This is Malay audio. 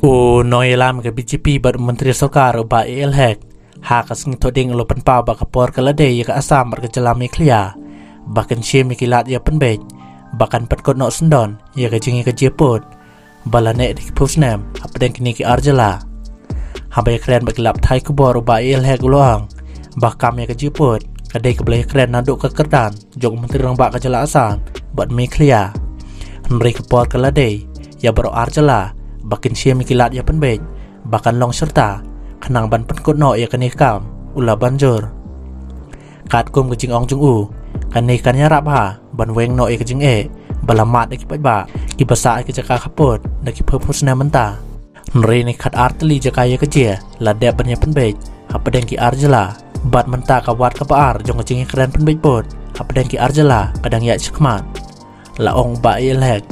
O noyelam ke BJP bat Menteri Sokar ba elhek hakas ngitoding lo penpa ba kapor kalade Jylla Assam bar Jylla Meghalaya bahkan she mikilat ya penbej bahkan petkot no sendon ya ke jingiakajia put balane di pusnem apdeng kini ki Jylla habai keren bakilap thai kubor ba elhek loang bahkam ya ke jiput kadai ke belai keren naduk ke kerdan jog Menteri rang ba ke Jylla Assam bat Meghalaya henry kapor kalade ya baro Jylla bahkan she mikilat ya penbej bahkan long serta kenang ban Pynkut no ya kenikam ula banjur kat kum ke jing ong jung u kanikan nyarap ha ban weng no ya ke jing balamat ki ba ki basa ki jaka khappud da ki purpose na menta nri ni khat artli jaka ya kajia la de ban ya penbej apdeng ki Jylla bat menta ka wat ka paar jong jing keren penbej pot apdeng ki Jylla kadang ya chikmat la ong ba ilhek